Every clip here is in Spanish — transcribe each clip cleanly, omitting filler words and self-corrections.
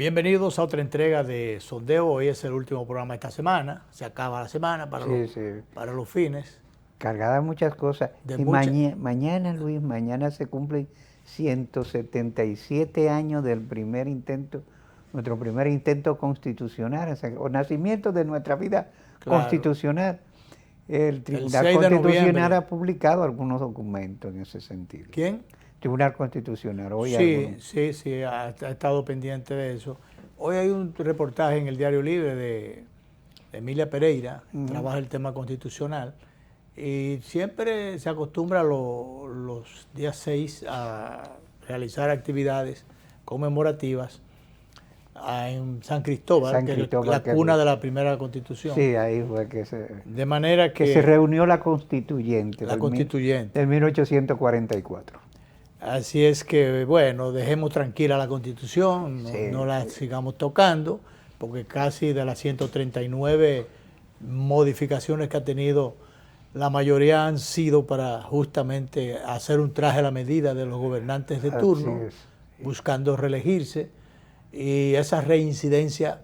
Bienvenidos a otra entrega de Sondeo. Hoy es el último programa de esta semana. Se acaba la semana para los fines. Cargada de muchas cosas. Y mañana, Luis, mañana se cumplen 177 años del primer intento, nuestro primer intento constitucional, o nacimiento de nuestra vida constitucional. El Tribunal Constitucional ha publicado algunos documentos en ese sentido. ¿Quién? Tribunal Constitucional. Hoy sí, ha estado pendiente de eso. Hoy hay un reportaje en el Diario Libre de Emilia Pereira, que trabaja el tema constitucional, y siempre se acostumbra los días 6 a realizar actividades conmemorativas en San Cristóbal, que es la cuna de la primera Constitución. Sí, ahí fue que de manera que se reunió la Constituyente. Del 1844. Así es que, bueno, dejemos tranquila la Constitución, no la sigamos tocando, porque casi de las 139 modificaciones que ha tenido, la mayoría han sido para justamente hacer un traje a la medida de los gobernantes de turno, buscando reelegirse, y esa reincidencia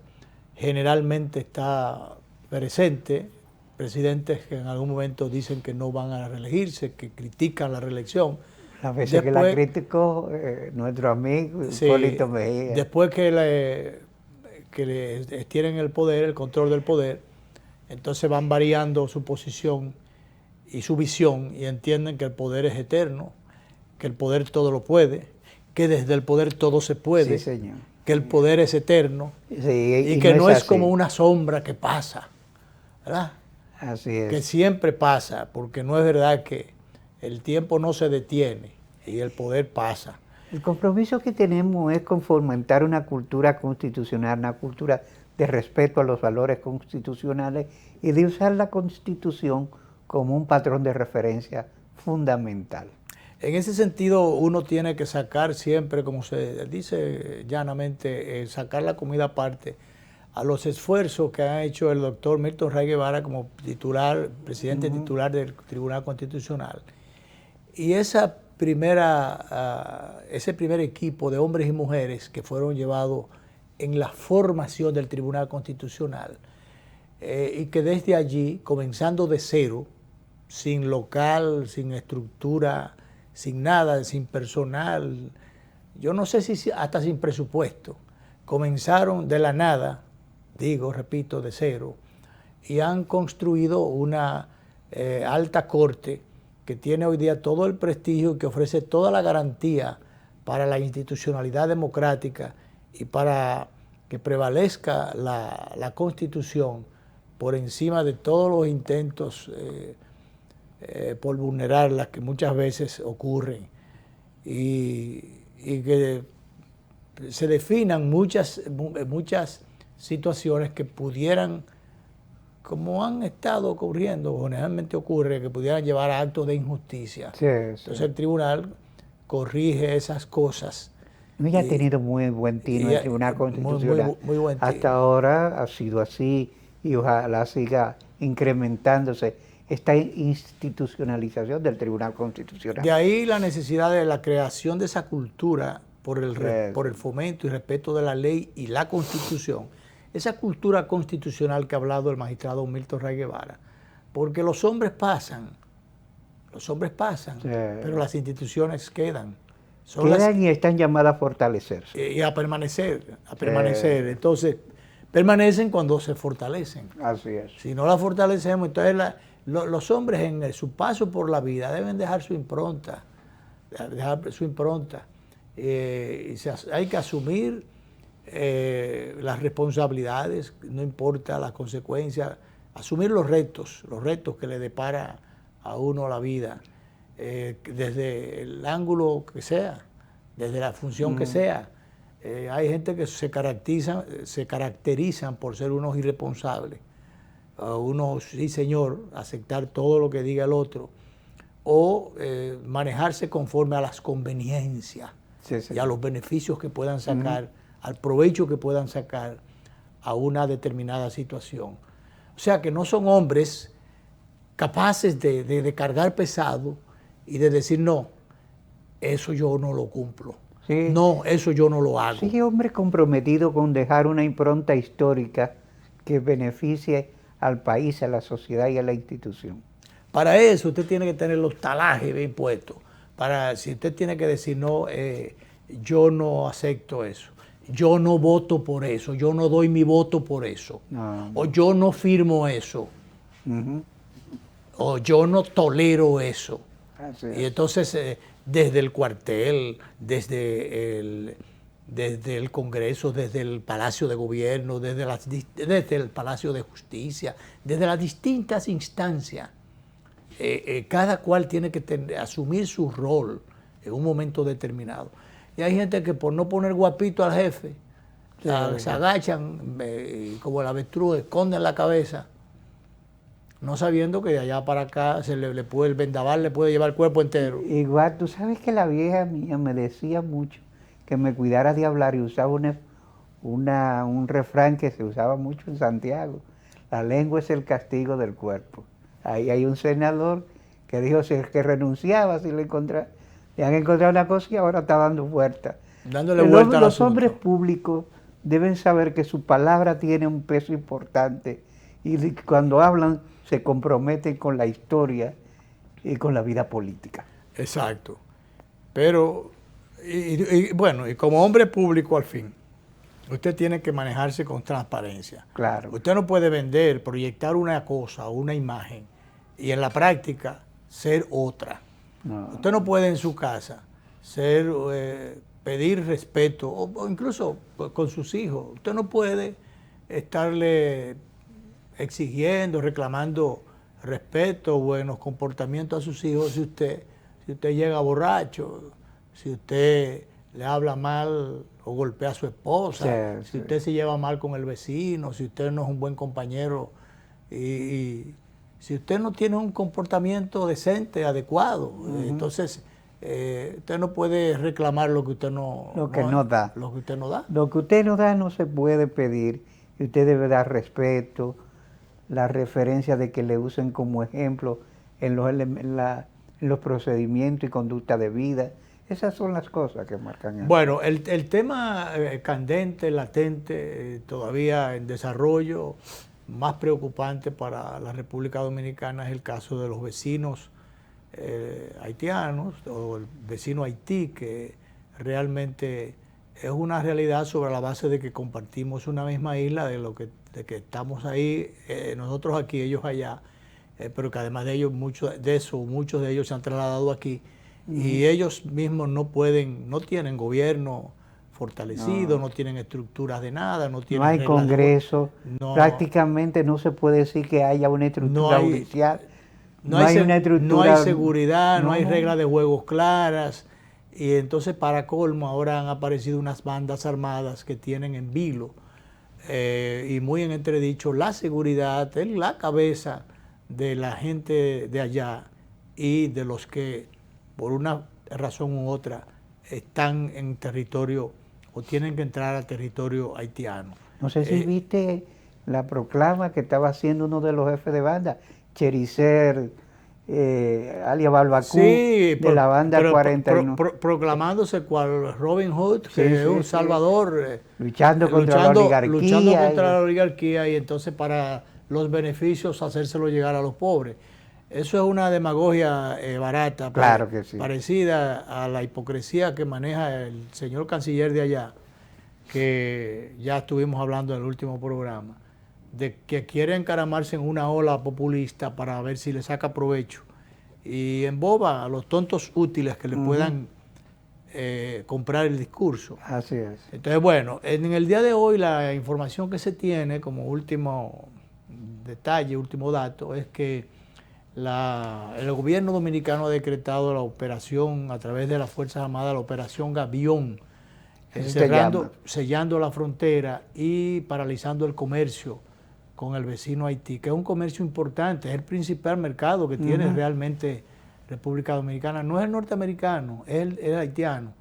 generalmente está presente. Presidentes que en algún momento dicen que no van a reelegirse, que critican la reelección. Las veces que la criticó nuestro amigo Hipólito Mejía. Después que le tienen el poder, el control del poder, entonces van variando su posición y su visión y entienden que el poder es eterno, que el poder todo lo puede, que desde el poder todo se puede, que el poder es eterno y que no es como una sombra que pasa, ¿verdad? Así es. Que siempre pasa, porque no es verdad que el tiempo no se detiene y el poder pasa. El compromiso que tenemos es con fomentar una cultura constitucional, una cultura de respeto a los valores constitucionales y de usar la Constitución como un patrón de referencia fundamental. En ese sentido, uno tiene que sacar siempre, como se dice llanamente, sacar la comida aparte a los esfuerzos que ha hecho el doctor Milton Ray Guevara como presidente titular del Tribunal Constitucional. Y ese primer equipo de hombres y mujeres que fueron llevados en la formación del Tribunal Constitucional y que desde allí, comenzando de cero, sin local, sin estructura, sin nada, sin personal, yo no sé si hasta sin presupuesto, comenzaron de la nada, repito, de cero, y han construido una alta corte que tiene hoy día todo el prestigio y que ofrece toda la garantía para la institucionalidad democrática y para que prevalezca la Constitución por encima de todos los intentos por vulnerarla que muchas veces ocurren, y que se definan muchas situaciones que pudieran, como han estado ocurriendo, o generalmente ocurre, que pudieran llevar a actos de injusticia. Entonces el tribunal corrige esas cosas. Ha tenido muy buen tino el Tribunal Constitucional. Muy buen tino. Hasta ahora ha sido así y ojalá siga incrementándose esta institucionalización del Tribunal Constitucional. De ahí la necesidad de la creación de esa cultura por el fomento y respeto de la ley y la Constitución. Esa cultura constitucional que ha hablado el magistrado Milton Ray Guevara, porque los hombres pasan, pero las instituciones quedan. Y están llamadas a fortalecerse. Y a permanecer. Entonces, permanecen cuando se fortalecen. Así es. Si no la fortalecemos, entonces los hombres en su paso por la vida deben dejar su impronta. Hay que asumir las responsabilidades, no importa las consecuencias, asumir los retos que le depara a uno la vida, desde el ángulo que sea, desde la función que sea. Hay gente que se caracterizan por ser unos irresponsables, unos sí señor, aceptar todo lo que diga el otro, o manejarse conforme a las conveniencias y a los beneficios que puedan sacar, al provecho que puedan sacar a una determinada situación. O sea que no son hombres capaces de cargar pesado y de decir, no, eso yo no lo cumplo. Sí. No, eso yo no lo hago. Sí, hombre comprometido con dejar una impronta histórica que beneficie al país, a la sociedad y a la institución. Para eso usted tiene que tener los talajes bien puestos. Si usted tiene que decir, no, yo no acepto eso, yo no voto por eso, yo no doy mi voto por eso, No. o yo no firmo eso, Ujú. o yo no tolero eso. Así Y es. entonces, desde el cuartel, desde el Congreso, desde el Palacio de Gobierno, desde el Palacio de Justicia, desde las distintas instancias, cada cual tiene que asumir su rol en un momento determinado. Y hay gente que por no poner guapito al jefe, Sí. se agachan, como el avestruz, esconden la cabeza, no sabiendo que de allá para acá el vendaval le puede llevar el cuerpo entero. Igual, tú sabes que la vieja mía me decía mucho que me cuidara de hablar y usaba un refrán que se usaba mucho en Santiago. La lengua es el castigo del cuerpo. Ahí hay un senador que dijo que renunciaba si le han encontrado una cosa y ahora está dando vuelta. Dándole vuelta al Los asunto. hombres públicos deben saber que su palabra tiene un peso importante y cuando hablan se comprometen con la historia y con la vida política. Exacto. Pero, bueno, y como hombre público al fin, usted tiene que manejarse con transparencia. Claro. Usted no puede vender, proyectar una cosa o una imagen y en la práctica ser otra. No. Usted no puede en su casa pedir respeto o incluso con sus hijos. Usted no puede estarle exigiendo, reclamando respeto, buenos comportamientos a sus hijos si usted llega borracho, si usted le habla mal o golpea a su esposa, si usted se lleva mal con el vecino, si usted no es un buen compañero y si usted no tiene un comportamiento decente, adecuado, entonces usted no puede reclamar lo que usted no da. Lo que usted no da. Lo que usted no da no se puede pedir y usted debe dar respeto, la referencia de que le usen como ejemplo en los procedimientos y conducta de vida. Esas son las cosas que marcan. Bueno, el tema candente, latente, todavía en desarrollo, más preocupante para la República Dominicana es el caso de los vecinos haitianos o el vecino Haití, que realmente es una realidad sobre la base de que compartimos una misma isla, de que estamos ahí, nosotros aquí, ellos allá, pero que además de ellos, muchos de ellos se han trasladado aquí y ellos mismos no tienen gobierno fortalecido, no tienen estructuras de nada, no tienen hay congreso, prácticamente no se puede decir que haya una estructura judicial, no hay seguridad, no hay reglas de juegos claras. Y entonces, para colmo, ahora han aparecido unas bandas armadas que tienen en vilo y muy en entredicho la seguridad en la cabeza de la gente de allá y de los que, por una razón u otra, están en territorio o tienen que entrar al territorio haitiano. No sé si viste la proclama que estaba haciendo uno de los jefes de banda, Chericer, alias Balbacú, sí, de la banda 41. Proclamándose cual Robin Hood, que es un salvador. Luchando contra la oligarquía. Luchando contra la oligarquía y entonces para los beneficios hacérselo llegar a los pobres. Eso es una demagogia barata, claro que sí, parecida a la hipocresía que maneja el señor canciller de allá, que ya estuvimos hablando en el último programa, de que quiere encaramarse en una ola populista para ver si le saca provecho y emboba a los tontos útiles que le puedan comprar el discurso. Así es. Entonces, bueno, en el día de hoy la información que se tiene como último detalle, último dato, es que el gobierno dominicano ha decretado la operación a través de las Fuerzas Armadas, la operación Gavión, sellando la frontera y paralizando el comercio con el vecino Haití, que es un comercio importante, es el principal mercado que tiene realmente República Dominicana. No es el norteamericano, es el haitiano,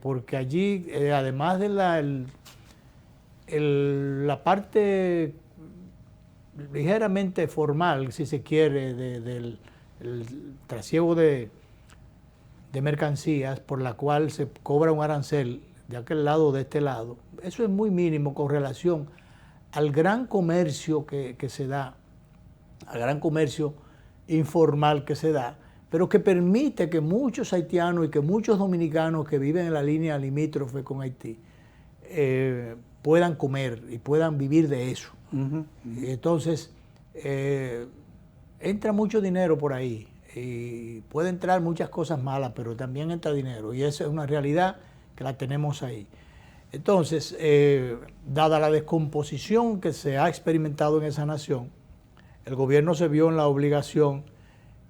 porque allí, además de la parte ligeramente formal, si se quiere, del trasiego de de mercancías por la cual se cobra un arancel de aquel lado o de este lado, eso es muy mínimo con relación al gran comercio que se da, al gran comercio informal que se da, pero que permite que muchos haitianos y que muchos dominicanos que viven en la línea limítrofe con Haití puedan comer y puedan vivir de eso. Y entonces, entra mucho dinero por ahí y puede entrar muchas cosas malas, pero también entra dinero y esa es una realidad que la tenemos ahí. Entonces, dada la descomposición que se ha experimentado en esa nación, el gobierno se vio en la obligación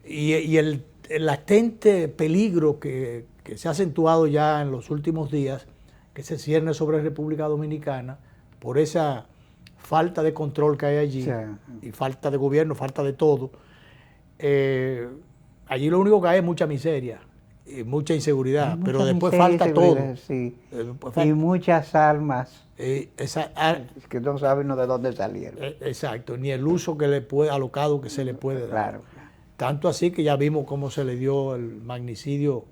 y el latente peligro que se ha acentuado ya en los últimos días, que se cierne sobre República Dominicana por esa falta de control que hay allí, y falta de gobierno, falta de todo. Allí lo único que hay es mucha miseria y mucha inseguridad, pero después falta todo. Sí. Y muchas almas que no saben de dónde salieron. Exacto, ni el uso que le puede, alocado que se le puede dar. Claro. Tanto así que ya vimos cómo se le dio el magnicidio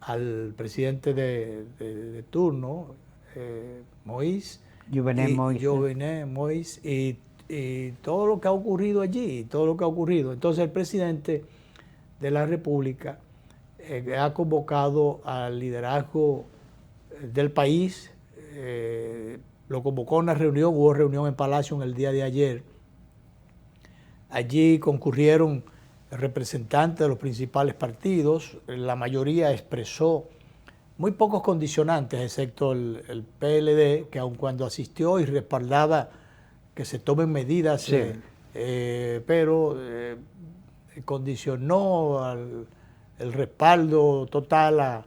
al presidente de turno, Moïse, Jovenel Moïse, y todo lo que ha ocurrido allí, todo lo que ha ocurrido. Entonces el presidente de la República ha convocado al liderazgo del país, lo convocó a una reunión, hubo reunión en Palacio en el día de ayer. Allí concurrieron representantes de los principales partidos, la mayoría expresó muy pocos condicionantes, excepto el PLD, que aun cuando asistió y respaldaba que se tomen medidas, pero condicionó el respaldo total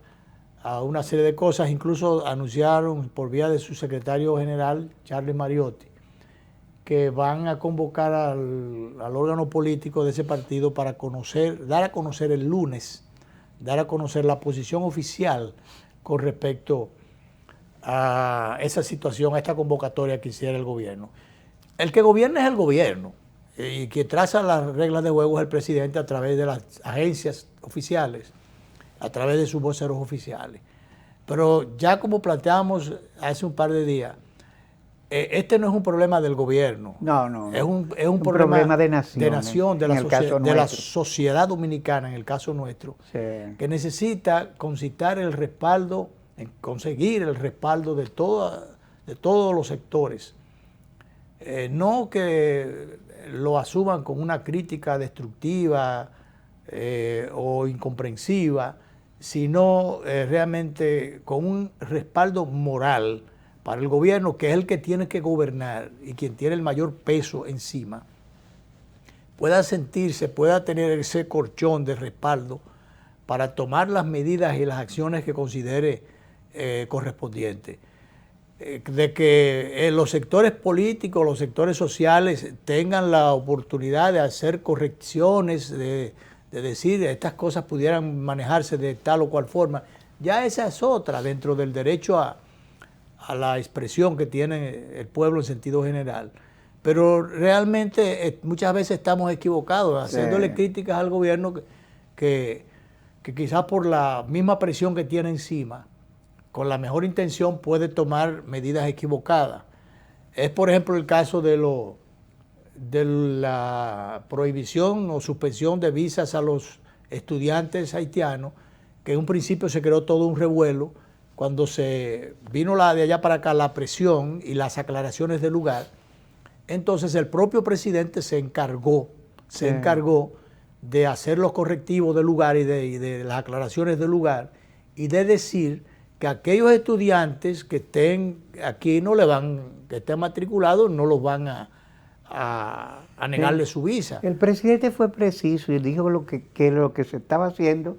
a una serie de cosas. Incluso anunciaron por vía de su secretario general, Charles Mariotti, que van a convocar al órgano político de ese partido para dar a conocer el lunes, dar a conocer la posición oficial con respecto a esa situación, a esta convocatoria que hiciera el gobierno. El que gobierna es el gobierno, y que traza las reglas de juego es el presidente a través de las agencias oficiales, a través de sus voceros oficiales. Pero ya como planteamos hace un par de días, este no es un problema del gobierno. No. Es un problema de nación, de la sociedad dominicana, en el caso nuestro, que necesita conseguir el respaldo de todos los sectores. No que lo asuman con una crítica destructiva o incomprensiva, sino realmente con un respaldo moral para el gobierno, que es el que tiene que gobernar y quien tiene el mayor peso encima, pueda tener ese colchón de respaldo para tomar las medidas y las acciones que considere correspondientes. De que los sectores políticos, los sectores sociales tengan la oportunidad de hacer correcciones, de decir estas cosas pudieran manejarse de tal o cual forma, ya esa es otra dentro del derecho a la expresión que tiene el pueblo en sentido general. Pero realmente muchas veces estamos equivocados, haciéndole críticas al gobierno que quizás por la misma presión que tiene encima, con la mejor intención puede tomar medidas equivocadas. Es por ejemplo el caso de la prohibición o suspensión de visas a los estudiantes haitianos, que en un principio se creó todo un revuelo. Cuando se vino de allá para acá la presión y las aclaraciones del lugar, entonces el propio presidente se encargó de hacer los correctivos del lugar y de las aclaraciones del lugar, y de decir que aquellos estudiantes que estén aquí que estén matriculados, no los van a negarle su visa. El presidente fue preciso y dijo que lo que se estaba haciendo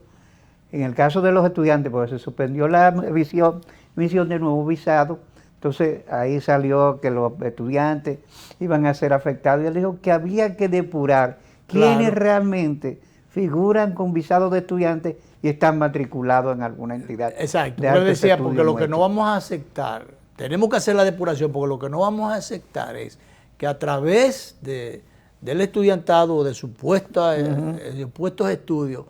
en el caso de los estudiantes, porque se suspendió la emisión de nuevo visado, entonces ahí salió que los estudiantes iban a ser afectados. Y él dijo que había que depurar quiénes realmente figuran con visado de estudiantes y están matriculados en alguna entidad. Exacto, yo decía, porque lo que no vamos a aceptar, tenemos que hacer la depuración, porque lo que no vamos a aceptar es que a través del estudiantado, de supuestos estudios,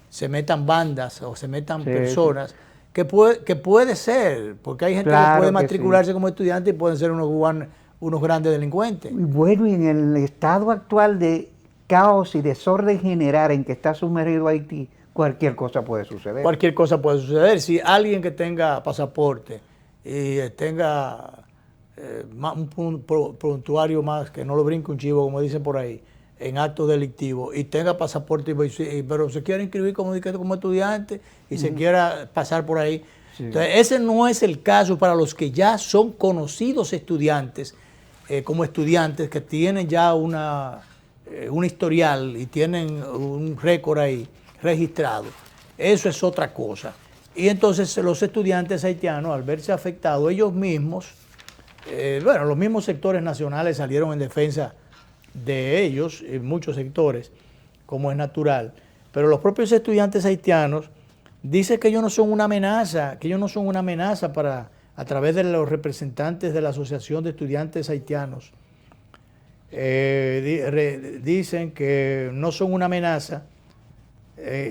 se metan bandas o se metan Sí, personas, que puede ser, porque hay gente que Claro puede que matricularse sí. como estudiante y pueden ser unos grandes delincuentes. Y bueno, y en el estado actual de caos y desorden general en que está sumergido Haití, cualquier cosa puede suceder. Cualquier cosa puede suceder. Si alguien que tenga pasaporte y tenga un prontuario más, que no lo brinque un chivo, como dicen por ahí, en actos delictivos, y tenga pasaporte, pero se quiera inscribir como estudiante y se quiera pasar por ahí. Sí. Entonces, ese no es el caso para los que ya son conocidos estudiantes, como estudiantes que tienen ya un historial y tienen un récord ahí registrado. Eso es otra cosa. Y entonces los estudiantes haitianos, al verse afectados ellos mismos, los mismos sectores nacionales salieron en defensa de ellos, en muchos sectores, como es natural, pero los propios estudiantes haitianos dicen que ellos no son una amenaza, a través de los representantes de la Asociación de Estudiantes Haitianos. Dicen que no son una amenaza.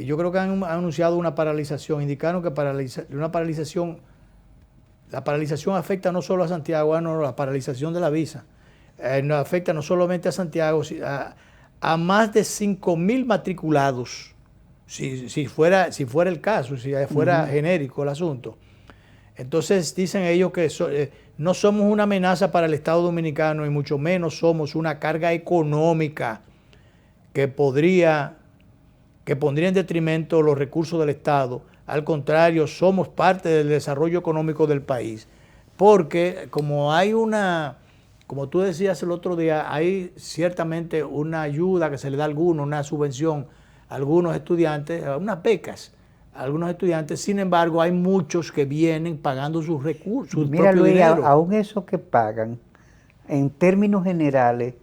Yo creo que han anunciado una paralización, indicaron que la paralización afecta no solo a Santiago, no, la paralización de la visa, no afecta no solamente a Santiago, a más de 5.000 matriculados, si fuera el caso, si fuera genérico el asunto. Entonces dicen ellos que no somos una amenaza para el Estado Dominicano y mucho menos somos una carga económica que pondría en detrimento los recursos del Estado. Al contrario, somos parte del desarrollo económico del país. Porque como tú decías el otro día, hay ciertamente una ayuda que se le da a algunos, una subvención a algunos estudiantes, unas becas a algunos estudiantes. Sin embargo, hay muchos que vienen pagando sus recursos, su Mira, propio Luis, dinero. aún esos que pagan, en términos generales,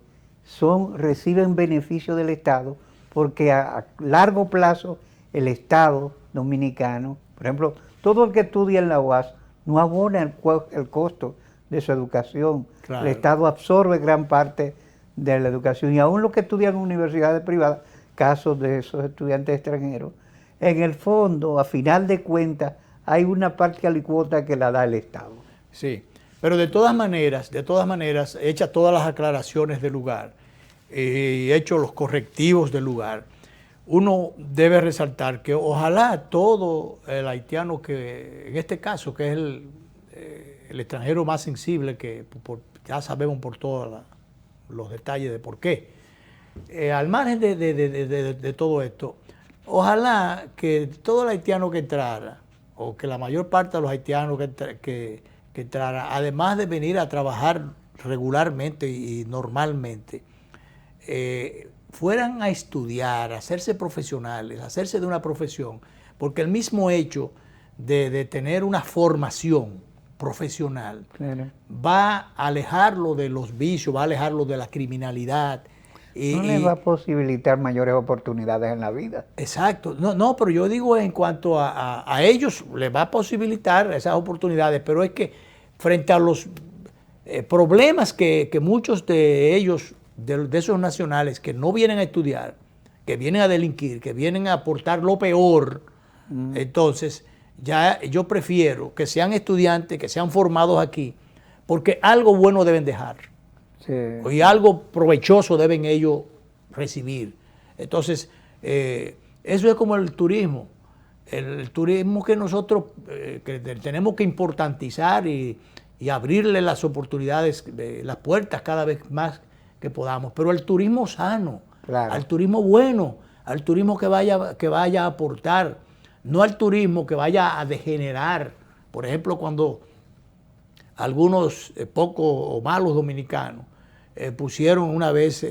reciben beneficio del Estado, porque a largo plazo el Estado dominicano, por ejemplo, todo el que estudia en la UAS no abona el costo de su educación. Claro. El Estado absorbe gran parte de la educación, y aún los que estudian en universidades privadas, casos de esos estudiantes extranjeros, en el fondo, a final de cuentas, hay una parte alicuota que la da el Estado. Sí, pero de todas maneras, hecha todas las aclaraciones del lugar y hecho los correctivos del lugar, uno debe resaltar que ojalá todo el haitiano que, en este caso, que es el extranjero más sensible, que ya sabemos por todos los detalles de por qué, al margen de todo esto, ojalá que todo el haitiano que entrara, o que la mayor parte de los haitianos que entrara, además de venir a trabajar regularmente y normalmente, fueran a estudiar, a hacerse profesionales, a hacerse de una profesión, porque el mismo hecho de tener una formación profesional Claro. va a alejarlo de los vicios, va a alejarlo de la criminalidad. No les va a posibilitar mayores oportunidades en la vida. Exacto. No, pero yo digo en cuanto a ellos, les va a posibilitar esas oportunidades, pero es que frente a los problemas que muchos de ellos, de esos nacionales, que no vienen a estudiar, que vienen a delinquir, que vienen a aportar lo peor, entonces ya yo prefiero que sean estudiantes, que sean formados aquí, porque algo bueno deben dejar. Sí. Y algo provechoso deben ellos recibir. Entonces, eso es como el turismo. El turismo que nosotros que tenemos que importantizar y abrirle las oportunidades, las puertas cada vez más que podamos. Pero el turismo sano, Claro. al turismo bueno, al turismo que vaya a aportar, no al turismo que vaya a degenerar. Por ejemplo, cuando algunos pocos o malos dominicanos pusieron una vez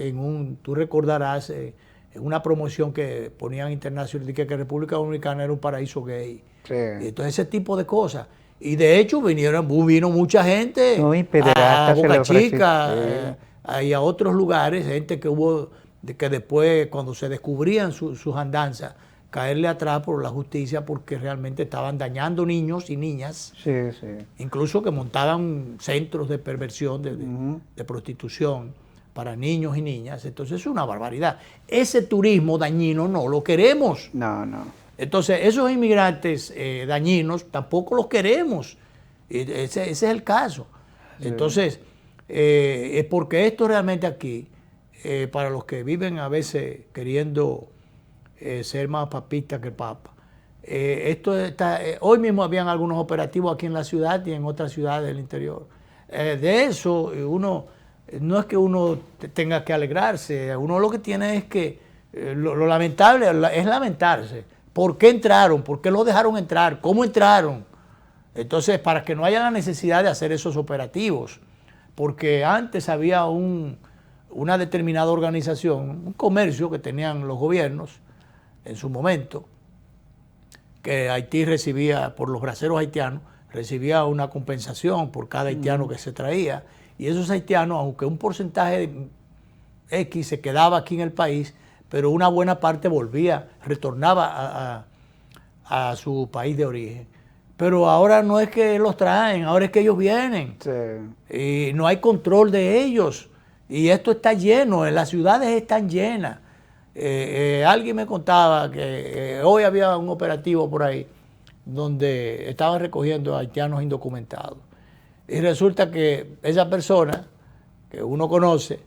tú recordarás, en una promoción que ponían internacional, que República Dominicana era un paraíso gay. Sí. Entonces ese tipo de cosas. Y de hecho vino mucha gente No, y a pederastas se le Boca ofreció, Chica y a otros lugares, gente que después cuando se descubrían sus andanzas, caerle atrás por la justicia porque realmente estaban dañando niños y niñas. Sí, sí. Incluso que montaban centros de perversión, de prostitución para niños y niñas. Entonces es una barbaridad. Ese turismo dañino no lo queremos. No. Entonces, esos inmigrantes dañinos tampoco los queremos. Ese es el caso. Sí. Entonces, es porque esto realmente aquí, para los que viven a veces queriendo ser más papistas que el Papa, esto está, hoy mismo habían algunos operativos aquí en la ciudad y en otras ciudades del interior. De eso, no es que uno tenga que alegrarse, uno lo que tiene es que lo lamentable es lamentarse. ¿Por qué entraron? ¿Por qué los dejaron entrar? ¿Cómo entraron? Entonces, para que no haya la necesidad de hacer esos operativos, porque antes había una determinada organización, un comercio que tenían los gobiernos en su momento, que Haití recibía, por los braceros haitianos, recibía una compensación por cada haitiano que se traía, y esos haitianos, aunque un porcentaje X se quedaba aquí en el país, pero una buena parte volvía, retornaba a su país de origen. Pero ahora no es que los traen, ahora es que ellos vienen. Sí. Y no hay control de ellos. Y esto está lleno, las ciudades están llenas. Alguien me contaba que hoy había un operativo por ahí donde estaban recogiendo haitianos indocumentados. Y resulta que esa persona que uno conoce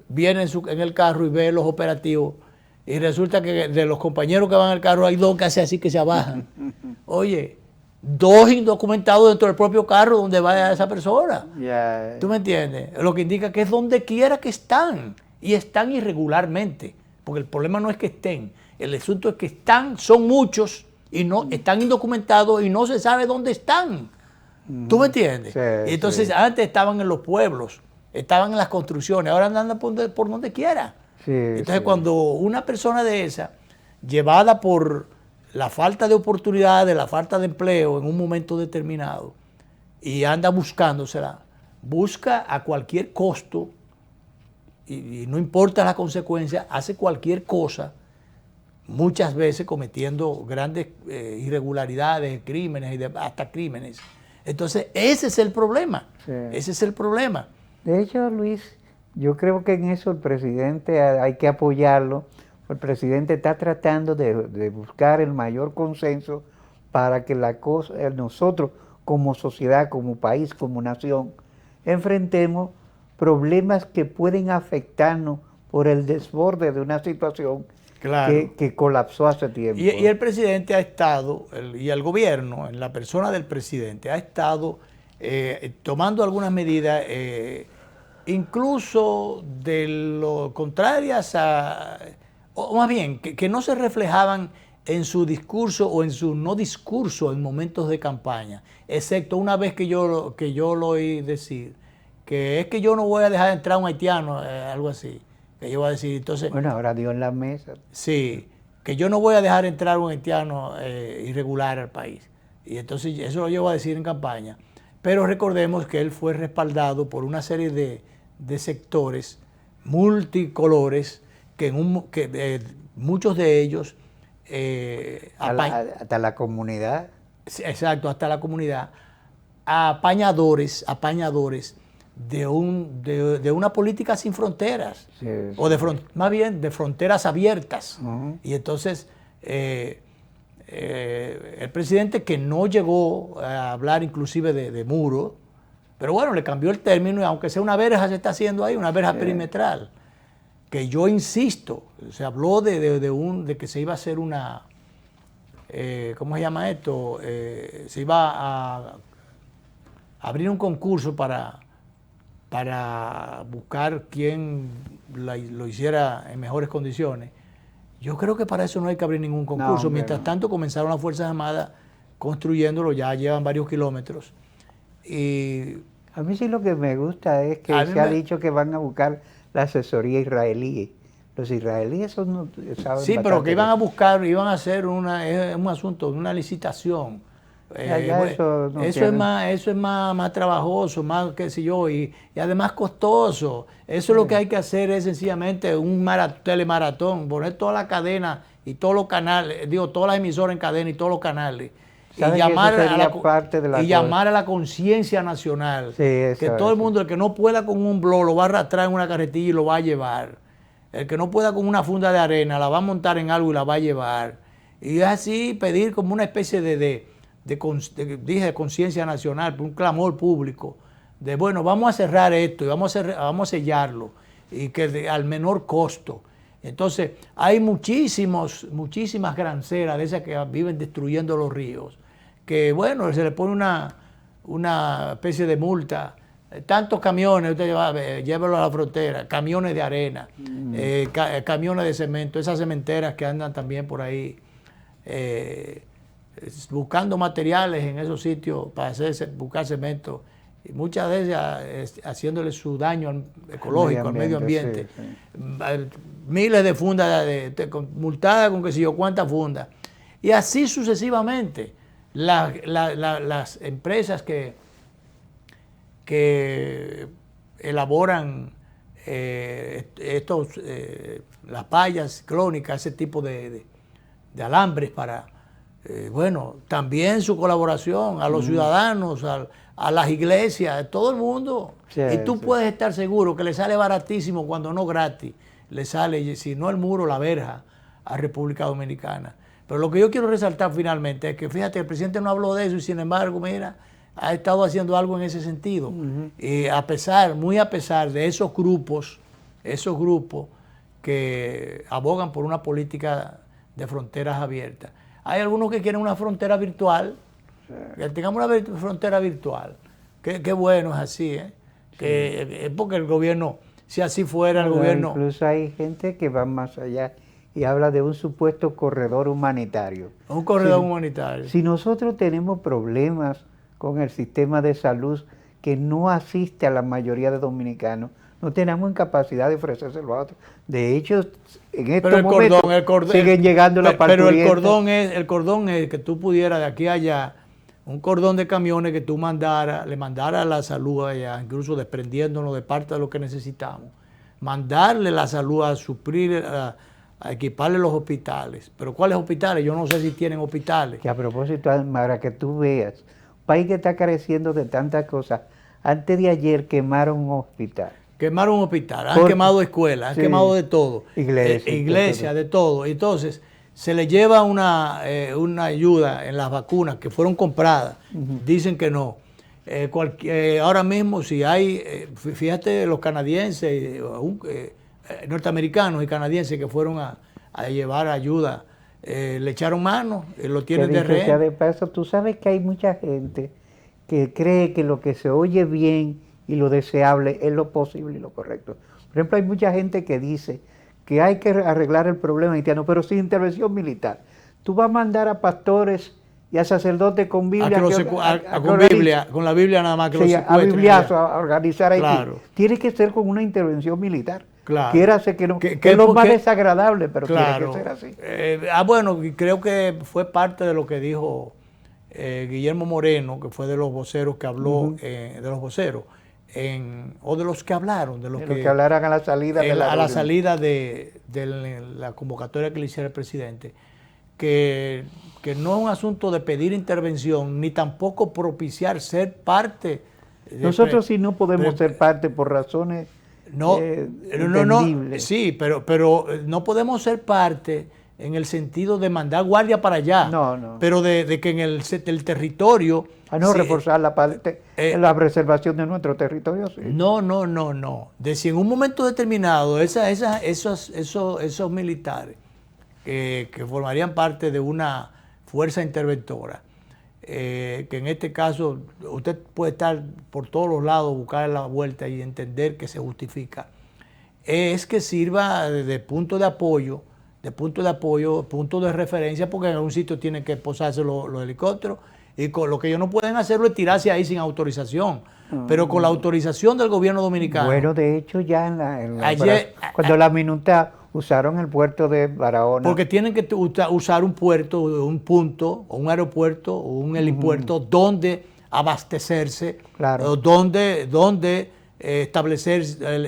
viene en el carro y ve los operativos y resulta que de los compañeros que van en el carro hay dos que hacen así que se abajan. Oye, dos indocumentados dentro del propio carro donde va esa persona. Yeah. ¿Tú me entiendes? Lo que indica que es donde quiera que están y están irregularmente, porque el problema no es que estén, el asunto es que están, son muchos y no están indocumentados y no se sabe dónde están. ¿Tú me entiendes? Sí, y entonces antes estaban en los pueblos, estaban en las construcciones, ahora andan por donde quiera. Sí, entonces cuando una persona de esa, llevada por la falta de oportunidades, la falta de empleo en un momento determinado, y anda buscándosela, busca a cualquier costo, y no importa las consecuencias, hace cualquier cosa, muchas veces cometiendo grandes irregularidades, crímenes, hasta crímenes. Entonces, ese es el problema. Sí. Ese es el problema. De hecho, Luis, yo creo que en eso el presidente hay que apoyarlo. El presidente está tratando de buscar el mayor consenso para que nosotros como sociedad, como país, como nación, enfrentemos problemas que pueden afectarnos por el desborde de una situación que colapsó hace tiempo. Y el presidente ha estado, y el gobierno, en la persona del presidente, ha estado tomando algunas medidas, incluso de lo contrarias o más bien, que no se reflejaban en su discurso o en su no discurso en momentos de campaña, excepto una vez que yo lo oí decir, que es que yo no voy a dejar entrar a un haitiano, algo así. Que yo voy a decir, entonces... Bueno, ahora dio en la mesa. Sí, que yo no voy a dejar entrar un haitiano irregular al país. Y entonces eso lo llevo a decir en campaña. Pero recordemos que él fue respaldado por una serie de sectores multicolores que muchos de ellos... hasta la comunidad. Exacto, hasta la comunidad. Apañadores de una política sin fronteras, sí, sí. O más bien de fronteras abiertas. Y entonces el presidente, que no llegó a hablar inclusive de muro, pero bueno, le cambió el término, y aunque sea una verja se está haciendo ahí, una verja perimetral, que yo insisto, se habló de que se iba a hacer una, ¿cómo se llama esto? Se iba a abrir un concurso para buscar quién lo hiciera en mejores condiciones. Yo creo que para eso no hay que abrir ningún concurso. Mientras tanto, comenzaron las Fuerzas Armadas construyéndolo, ya llevan varios kilómetros. Y a mí sí lo que me gusta es que se ha dicho que van a buscar la asesoría israelí. Los israelíes saben sí, pero que iban a buscar, iban a hacer un asunto, una licitación. Eso es más trabajoso, más qué sé yo, y además costoso. Eso es lo que hay que hacer, es sencillamente un telemaratón, poner toda la cadena y todos los canales, todas las emisoras en cadena y todos los canales. Y llamar a la conciencia nacional, que todo el mundo, el que no pueda con un blog, lo va a arrastrar en una carretilla y lo va a llevar. El que no pueda con una funda de arena, la va a montar en algo y la va a llevar. Y es así pedir como una especie de conciencia nacional, un clamor público, de bueno, vamos a cerrar esto y vamos a sellarlo, y que al menor costo. Entonces, hay muchísimas granceras de esas que viven destruyendo los ríos, que bueno, se le pone una especie de multa. Tantos camiones, usted llévelo a la frontera, camiones de arena, camiones de cemento, esas cementeras que andan también por ahí buscando materiales en esos sitios para buscar cemento, y muchas veces haciéndole su daño ecológico al medio ambiente. Sí, sí. Miles de fundas multadas con qué sé yo cuántas fundas. Y así sucesivamente. Las empresas que elaboran las pallas ciclónicas, ese tipo de alambres para, bueno, también su colaboración a los ciudadanos, a las iglesias, a todo el mundo. Sí, y tú puedes estar seguro que le sale baratísimo, cuando no gratis, le sale, si no el muro, la verja a República Dominicana. Pero lo que yo quiero resaltar finalmente es que, fíjate, el presidente no habló de eso y sin embargo, mira, ha estado haciendo algo en ese sentido. Y muy a pesar de esos grupos que abogan por una política de fronteras abiertas. Hay algunos que quieren una frontera virtual, que tengamos una frontera virtual. Qué bueno es así, ¿eh? Que, porque el gobierno, si así fuera, el gobierno... Incluso hay gente que va más allá y habla de un supuesto corredor humanitario. Un corredor humanitario. Si nosotros tenemos problemas con el sistema de salud que no asiste a la mayoría de dominicanos, no tenemos incapacidad de ofrecérselo a otros. De hecho, en estos momentos siguen llegando las parturientas. Pero el cordón es que tú pudieras de aquí a allá, un cordón de camiones que tú le mandara a la salud allá, incluso desprendiéndonos de parte de lo que necesitamos, mandarle la salud a suplir, a equiparle los hospitales. Pero ¿cuáles hospitales? Yo no sé si tienen hospitales. Que a propósito, para que tú veas, un país que está careciendo de tantas cosas, antes de ayer quemaron un hospital. Quemaron un hospital, han quemado escuelas, han quemado de todo. Iglesias, de todo. Entonces, se le lleva una ayuda en las vacunas que fueron compradas. Dicen que no. Ahora mismo, si hay, fíjate, los canadienses, norteamericanos y canadienses que fueron a llevar ayuda, le echaron mano, lo tienen de rehén. De paso, tú sabes que hay mucha gente que cree que lo que se oye bien y lo deseable es lo posible y lo correcto. Por ejemplo, hay mucha gente que dice que hay que arreglar el problema haitiano, pero sin intervención militar. Tú vas a mandar a pastores y a sacerdotes con Biblia. Con la Biblia nada más que sí, a bibliazos, a organizar Haití. Claro. Tiene que ser con una intervención militar. Claro. Quiérase que no, que es lo más desagradable, pero claro, tiene que ser así. Bueno, creo que fue parte de lo que dijo Guillermo Moreno, que fue de los voceros que habló, de los voceros, o de los que hablaron, de los que hablaran a la salida de la convocatoria que le hiciera el presidente, que no es un asunto de pedir intervención, ni tampoco propiciar ser parte. Nosotros sí no podemos ser parte por razones entendibles. Sí, pero no podemos ser parte en el sentido de mandar guardia para allá, pero de que en el territorio... reforzar la parte, la preservación de nuestro territorio. Sí. No. De si en un momento determinado esos militares que formarían parte de una fuerza interventora, que en este caso usted puede estar por todos los lados, buscar la vuelta y entender que se justifica, es que sirva de punto de apoyo, punto de referencia, porque en algún sitio tienen que posarse los helicópteros, y con lo que ellos no pueden hacerlo es tirarse ahí sin autorización, pero con la autorización del gobierno dominicano. Bueno, de hecho ya cuando la minuta usaron el puerto de Barahona. Porque tienen que usar un puerto, un punto, o un aeropuerto, o un helipuerto donde abastecerse, donde establecer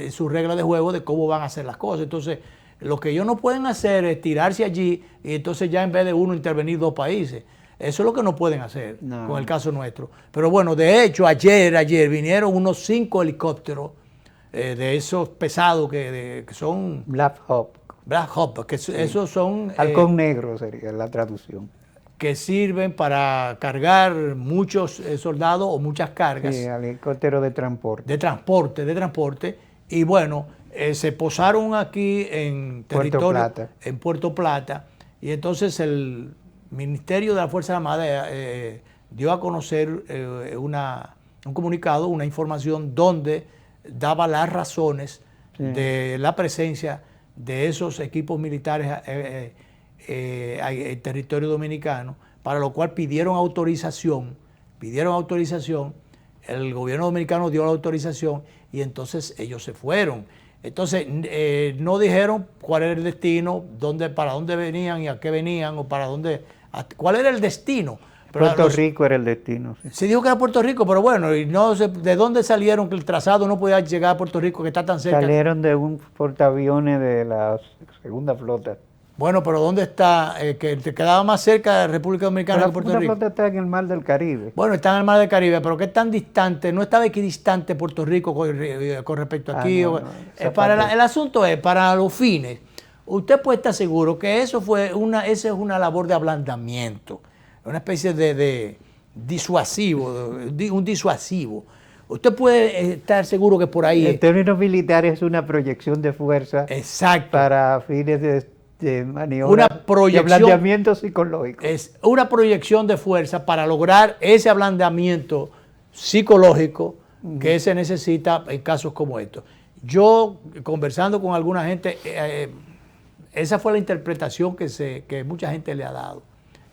sus reglas de juego de cómo van a hacer las cosas. Entonces, lo que ellos no pueden hacer es tirarse allí y entonces ya en vez de uno intervenir dos países. Eso es lo que no pueden hacer con el caso nuestro. Pero bueno, de hecho, ayer vinieron unos 5 helicópteros de esos pesados que son... Black Hawk. Black Hawk, que esos son... Halcón negro sería la traducción. Que sirven para cargar muchos soldados o muchas cargas. Sí, helicóptero de transporte. De transporte. Y bueno, se posaron aquí en territorio, en Puerto Plata, y entonces el Ministerio de la Fuerza Armada dio a conocer un comunicado, una información donde daba las razones de la presencia de esos equipos militares en territorio dominicano, para lo cual pidieron autorización, el gobierno dominicano dio la autorización y entonces ellos se fueron. Entonces no dijeron cuál era el destino, para dónde venían y a qué venían, o cuál era el destino. Pero Puerto Rico era el destino. Sí. Se dijo que era Puerto Rico, pero bueno, y no sé de dónde salieron que el trazado no podía llegar a Puerto Rico, que está tan cerca. Salieron de un portaaviones de la segunda flota. Bueno, pero ¿dónde está? Que te quedaba más cerca de República Dominicana que Puerto Rico. La flota está en el mar del Caribe. Bueno, está en el mar del Caribe, pero ¿qué tan distante? No estaba equidistante Puerto Rico con respecto a aquí. El asunto es, para los fines, usted puede estar seguro que esa es una labor de ablandamiento, una especie de disuasivo, un disuasivo. Usted puede estar seguro que por ahí... En términos militares es una proyección de fuerza. Exacto. Para fines de maniobra, de ablandamiento psicológico. Es una proyección de fuerza para lograr ese ablandamiento psicológico que se necesita en casos como estos. Yo, conversando con alguna gente, esa fue la interpretación que mucha gente le ha dado.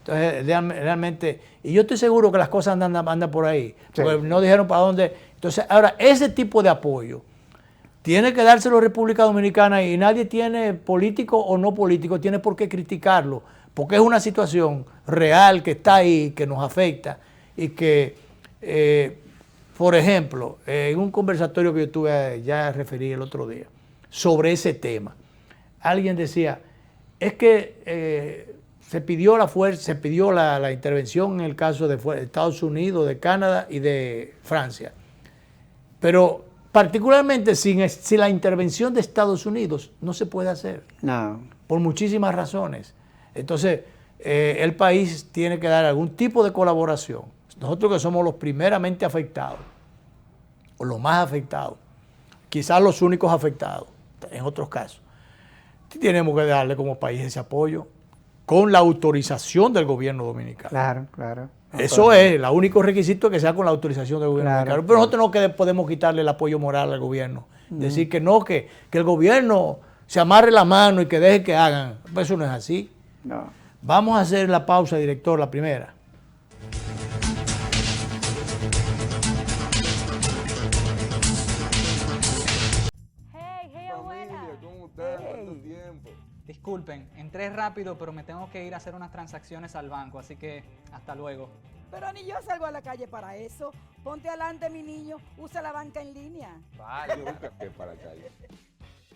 Entonces, realmente, y yo estoy seguro que las cosas andan por ahí, porque no dijeron para dónde. Entonces, ahora, ese tipo de apoyo tiene que dárselo a República Dominicana, y nadie tiene, político o no político, tiene por qué criticarlo, porque es una situación real que está ahí, que nos afecta, y que, por ejemplo, en un conversatorio que yo tuve, ya referí el otro día, sobre ese tema, alguien decía, es que se pidió la intervención en el caso de Estados Unidos, de Canadá y de Francia, pero particularmente sin la intervención de Estados Unidos no se puede hacer. No. Por muchísimas razones. Entonces, el país tiene que dar algún tipo de colaboración. Nosotros que somos los primeramente afectados, o los más afectados, quizás los únicos afectados, en otros casos, tenemos que darle como país ese apoyo con la autorización del gobierno dominicano. Claro, claro. Eso es, el único requisito que sea con la autorización del gobierno dominicano. Pero nosotros no podemos quitarle el apoyo moral al gobierno. Decir que no, que el gobierno se amarre la mano y que deje que hagan. Eso no es así. No. Vamos a hacer la pausa, director, la primera. Hey, abuela. ¿Cómo usted? ¿Cuánto tiempo? Disculpen, entré rápido, pero me tengo que ir a hacer unas transacciones al banco, así que hasta luego. Pero ni yo salgo a la calle para eso. Ponte adelante, mi niño. Usa la banca en línea. Vale, yo nunca fui para la calle.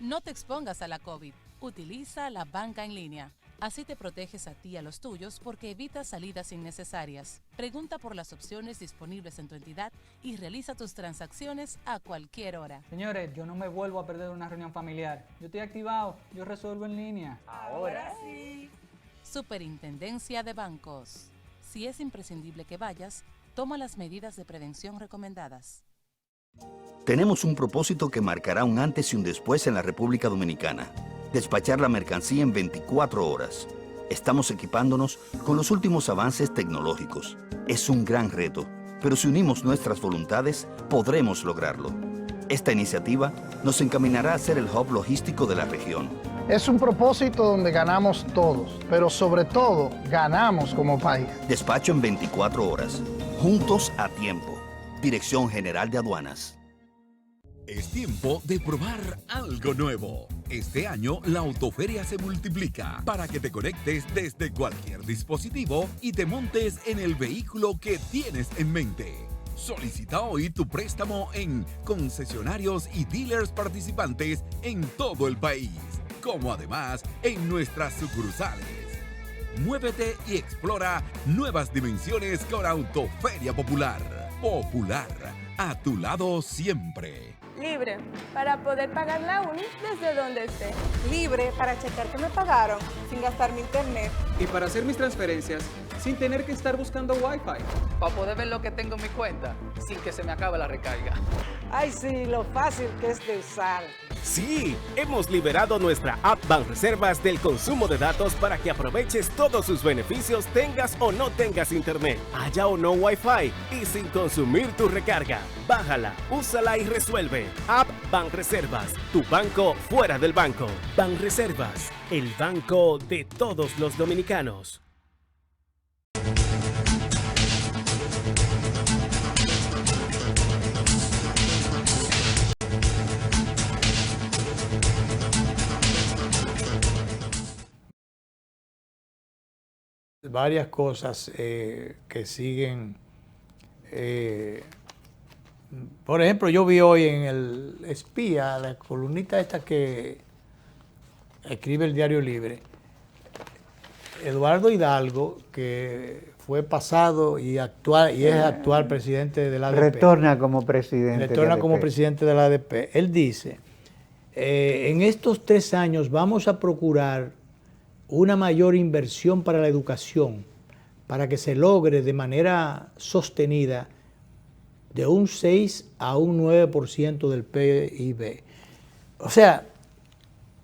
No te expongas a la COVID. Utiliza la banca en línea. Así te proteges a ti y a los tuyos porque evitas salidas innecesarias. Pregunta por las opciones disponibles en tu entidad y realiza tus transacciones a cualquier hora. Señores, yo no me vuelvo a perder una reunión familiar. Yo estoy activado, yo resuelvo en línea. Ahora sí. Superintendencia de Bancos. Si es imprescindible que vayas, toma las medidas de prevención recomendadas. Tenemos un propósito que marcará un antes y un después en la República Dominicana. Despachar la mercancía en 24 horas. Estamos equipándonos con los últimos avances tecnológicos. Es un gran reto, pero si unimos nuestras voluntades, podremos lograrlo. Esta iniciativa nos encaminará a ser el hub logístico de la región. Es un propósito donde ganamos todos, pero sobre todo ganamos como país. Despacho en 24 horas. Juntos a tiempo. Dirección General de Aduanas. Es tiempo de probar algo nuevo. Este año la Autoferia se multiplica para que te conectes desde cualquier dispositivo y te montes en el vehículo que tienes en mente. Solicita hoy tu préstamo en concesionarios y dealers participantes en todo el país, como además en nuestras sucursales. Muévete y explora nuevas dimensiones con Autoferia Popular. Popular, a tu lado siempre. Libre, para poder pagar la uni desde donde esté. Libre para checar que me pagaron sin gastar mi internet. Y para hacer mis transferencias sin tener que estar buscando Wi-Fi. Para poder ver lo que tengo en mi cuenta sin que se me acabe la recarga. Ay, sí, lo fácil que es de usar. Sí, hemos liberado nuestra app Banreservas del consumo de datos para que aproveches todos sus beneficios, tengas o no tengas internet, haya o no Wi-Fi y sin consumir tu recarga. Bájala, úsala y resuelve. App Banreservas, tu banco fuera del banco. Banreservas, el banco de todos los dominicanos. Varias cosas que siguen. Por ejemplo, yo vi hoy en el Espía, la columnista esta que escribe el Diario Libre, Eduardo Hidalgo, que fue pasado y actual y es actual presidente de la ADP. Retorna como presidente. Retorna como presidente de la ADP. Él dice, en estos 3 años vamos a procurar una mayor inversión para la educación, para que se logre de manera sostenida de un 6 a un 9% del PIB. O sea,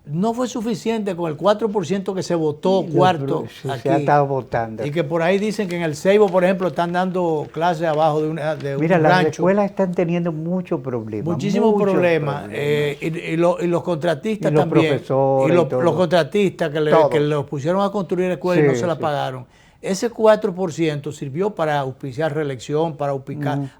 no fue suficiente con el 4% que se votó cuarto aquí. Se ha estado votando. Y que por ahí dicen que en el Ceibo, por ejemplo, están dando clases abajo de un rancho. Mira, las escuelas están teniendo muchos problemas. Muchísimos problemas. Y los contratistas y los también. Profesores y los contratistas que los pusieron a construir escuelas y no se la pagaron. Ese 4% sirvió para auspiciar reelección, para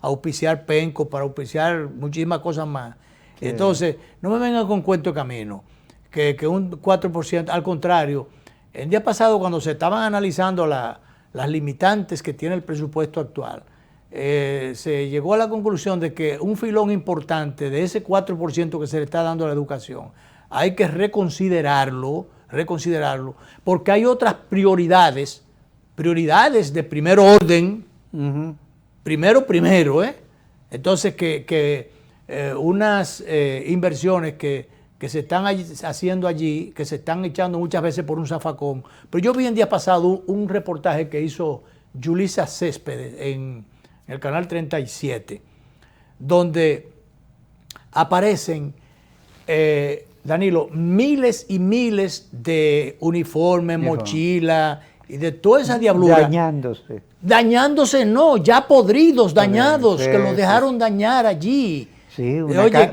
auspiciar penco, para auspiciar muchísimas cosas más. Sí. Entonces, no me vengan con cuento de camino. Que un 4%, al contrario, el día pasado cuando se estaban analizando las limitantes que tiene el presupuesto actual, se llegó a la conclusión de que un filón importante de ese 4% que se le está dando a la educación, hay que reconsiderarlo, porque hay otras prioridades de primer orden, primero, entonces unas inversiones que se están haciendo allí, que se están echando muchas veces por un zafacón. Pero yo vi el día pasado un reportaje que hizo Yulisa Céspedes en el canal 37, donde aparecen, Danilo, miles y miles de uniformes, mochilas y de toda esa diablura. Dañándose no, ya podridos, dañados, que los dejaron dañar allí. Sí,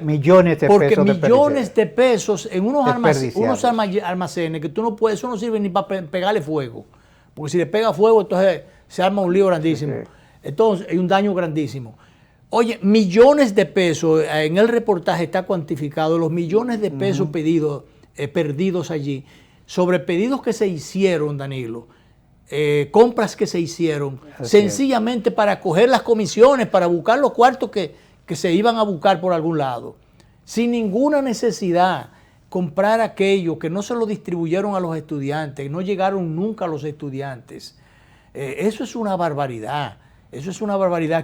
millones de pesos. Porque millones de pesos en unos almacenes que tú no puedes, eso no sirve ni para pegarle fuego. Porque si le pega fuego, entonces se arma un lío grandísimo. Sí. Entonces hay un daño grandísimo. Oye, millones de pesos, en el reportaje está cuantificado, los millones de pesos perdidos allí, sobre pedidos que se hicieron, Danilo, compras que se hicieron, sencillamente para coger las comisiones, para buscar los cuartos que se iban a buscar por algún lado, sin ninguna necesidad, comprar aquello que no se lo distribuyeron a los estudiantes, no llegaron nunca a los estudiantes. Eso es una barbaridad,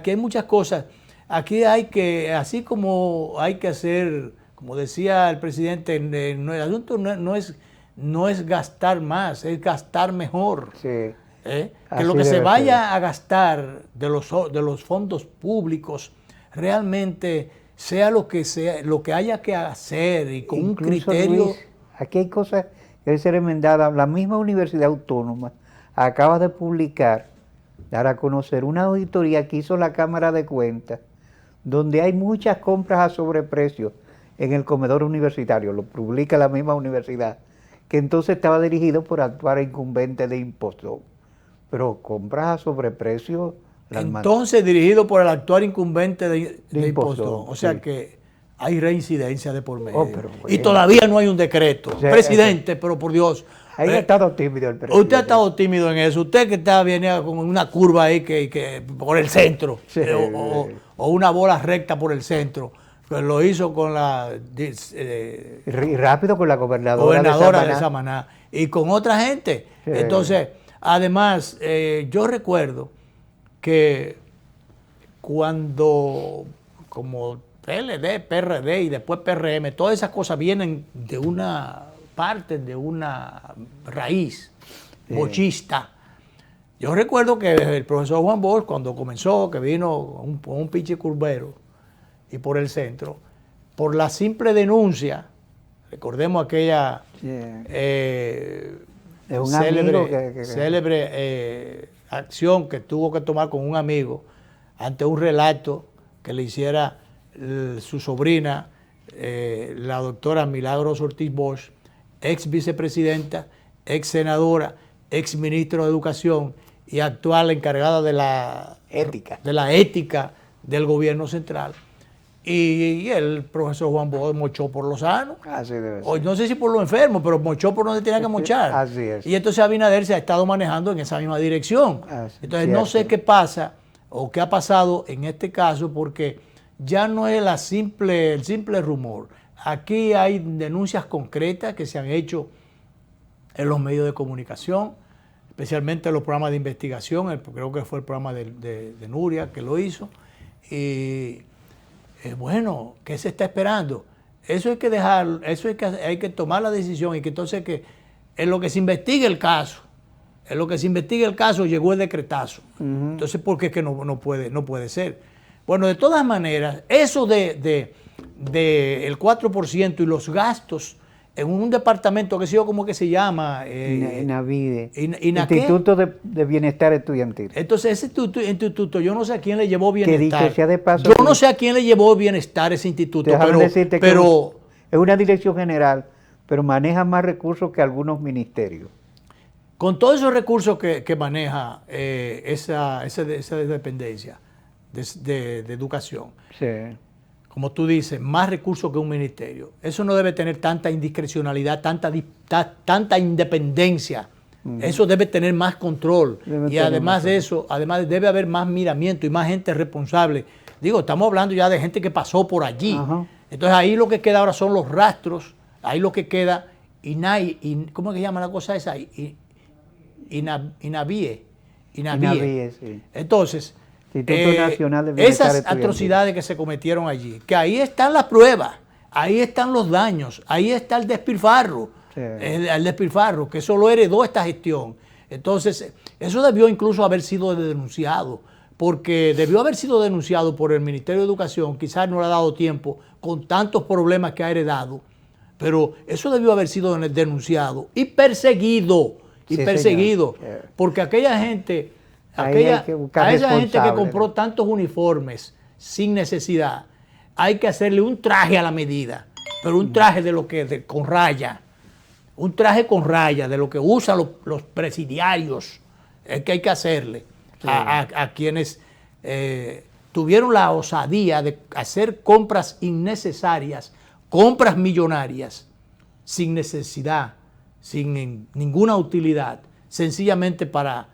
que hay muchas cosas. Aquí hay que, así como hay que hacer, como decía el presidente, el asunto no es gastar más, es gastar mejor. Sí. Que lo que se vaya a gastar de los fondos públicos realmente sea lo que haya que hacer y con incluso, un criterio. Luis, aquí hay cosas que deben ser enmendadas. La misma Universidad Autónoma acaba de publicar, dar a conocer una auditoría que hizo la Cámara de Cuentas, donde hay muchas compras a sobreprecio en el comedor universitario, lo publica la misma universidad, que entonces estaba dirigido por actuar incumbente de impostor. Pero compras a sobreprecio. Entonces dirigido por el actual incumbente de impostor. O sea que hay reincidencia de por medio. Y todavía no hay un decreto. Presidente, pero por Dios. Ahí ha estado tímido el presidente. Usted ha estado tímido en eso. Usted que está viene con una curva ahí que por el centro. O una bola recta por el centro. Pues lo hizo con la... y rápido con la gobernadora de Samaná. Y con otra gente. Sí. Entonces, además, yo recuerdo que cuando, como PLD, PRD y después PRM, todas esas cosas vienen de una parte, de una raíz bochista. Yo recuerdo que el profesor Juan Bosch, cuando comenzó, que vino un pinche curvero y por el centro, por la simple denuncia, recordemos aquella célebre acción que tuvo que tomar con un amigo ante un relato que le hiciera su sobrina, la doctora Milagros Ortiz Bosch, ex vicepresidenta, ex senadora, ex ministro de Educación y actual encargada de la ética del gobierno central. Y el profesor Juan Bosch mochó por lo sano. Así debe ser. O no sé si por lo enfermo, pero mochó por donde tenía que mochar. Así es. Y entonces Abinader se ha estado manejando en esa misma dirección. Entonces no sé qué pasa o qué ha pasado en este caso, porque ya no es el simple rumor. Aquí hay denuncias concretas que se han hecho en los medios de comunicación, especialmente en los programas de investigación. Creo que fue el programa de Nuria que lo hizo. Y bueno, ¿qué se está esperando? Eso hay que dejar, hay que tomar la decisión y que entonces que en lo que se investigue el caso, llegó el decretazo. Entonces, ¿por qué es que no puede ser? Bueno, de todas maneras, eso de el 4% y los gastos en un departamento que sé yo cómo que se llama INAVIDE, Instituto de Bienestar Estudiantil. Entonces ese instituto, yo no sé a quién le llevó bienestar. Que dicho sea de paso, yo no sé a quién le llevó bienestar ese instituto, pero es una dirección general, pero maneja más recursos que algunos ministerios. Con todos esos recursos que maneja esa dependencia de educación, sí, como tú dices, más recursos que un ministerio. Eso no debe tener tanta indiscrecionalidad, tanta independencia. Eso debe tener más control. Y además de eso, debe haber más miramiento y más gente responsable. Digo, estamos hablando ya de gente que pasó por allí. Entonces ahí lo que queda ahora son los rastros, ahí lo que queda, ¿cómo se llama la cosa esa? INAVIE. Sí. Entonces, Nacional de Bienestar esas atrocidades que se cometieron allí, que ahí están las pruebas, ahí están los daños, ahí está el despilfarro, el despilfarro, que eso lo heredó esta gestión. Entonces, eso debió incluso haber sido denunciado, porque debió haber sido denunciado por el Ministerio de Educación, quizás no le ha dado tiempo con tantos problemas que ha heredado, pero eso debió haber sido denunciado y perseguido, porque aquella gente... a esa gente que compró tantos uniformes sin necesidad, hay que hacerle un traje a la medida, pero un traje con raya, un traje con raya de lo que usan los presidiarios, es que hay que hacerle a quienes tuvieron la osadía de hacer compras innecesarias, compras millonarias, sin necesidad, sin ninguna utilidad, sencillamente para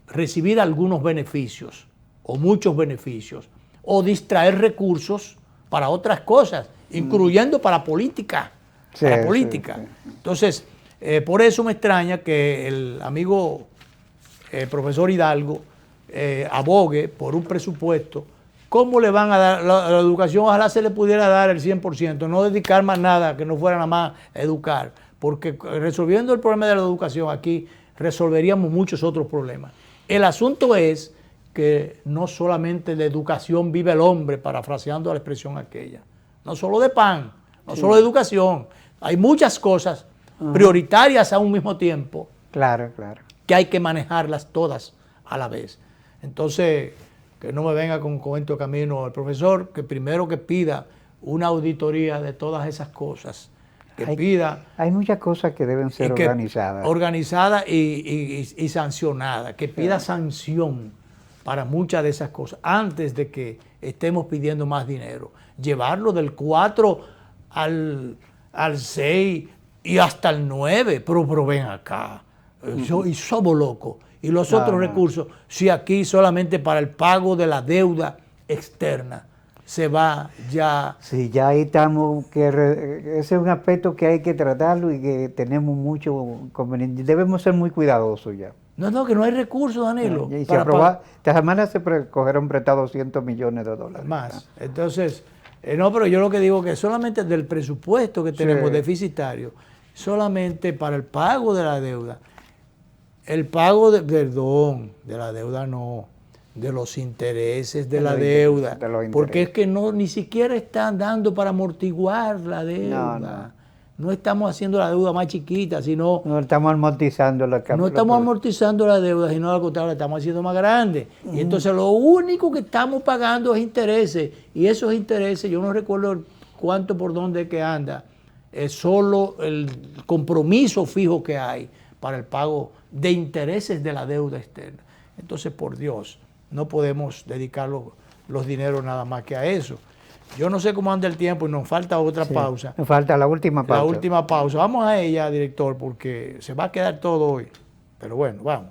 recibir algunos beneficios o muchos beneficios o distraer recursos para otras cosas, incluyendo para política. Entonces, por eso me extraña que el amigo profesor Hidalgo abogue por un presupuesto. ¿Cómo le van a dar la educación? Ojalá se le pudiera dar el 100%, no dedicar más nada, que no fuera nada más educar, porque resolviendo el problema de la educación aquí resolveríamos muchos otros problemas. El asunto es que no solamente de educación vive el hombre, parafraseando la expresión aquella. No solo de pan, no solo de educación. Hay muchas cosas prioritarias a un mismo tiempo. Claro. Que hay que manejarlas todas a la vez. Entonces, que no me venga con cuento camino el profesor, que primero que pida una auditoría de todas esas cosas. Hay muchas cosas que deben ser organizadas. Organizadas y sancionadas, que pida sanción para muchas de esas cosas antes de que estemos pidiendo más dinero. Llevarlo del 4 al 6 y hasta el 9, pero ven acá, y somos locos. Y los otros recursos, si aquí solamente para el pago de la deuda externa se va ya. Sí, ya ahí estamos, ese es un aspecto que hay que tratarlo y que tenemos mucho conveniente. Debemos ser muy cuidadosos ya. No, que no hay recursos, Danilo. Esta semana se cogieron prestados $200 millones. Más. Entonces, No, pero yo lo que digo que solamente del presupuesto que tenemos deficitario, solamente para el pago de la deuda, el pago de la deuda no, de los intereses de la deuda, porque es que no ni siquiera están dando para amortiguar la deuda. No estamos haciendo la deuda más chiquita, sino... No estamos amortizando la deuda. No estamos amortizando la deuda, sino al contrario, la estamos haciendo más grande. Y entonces lo único que estamos pagando es intereses. Y esos intereses, yo no recuerdo cuánto por dónde es que anda, es solo el compromiso fijo que hay para el pago de intereses de la deuda externa. Entonces, por Dios, no podemos dedicar los dineros nada más que a eso. Yo no sé cómo anda el tiempo y nos falta otra pausa. Nos falta la última pausa. La última pausa. Vamos a ella, director, porque se va a quedar todo hoy. Pero bueno, vamos.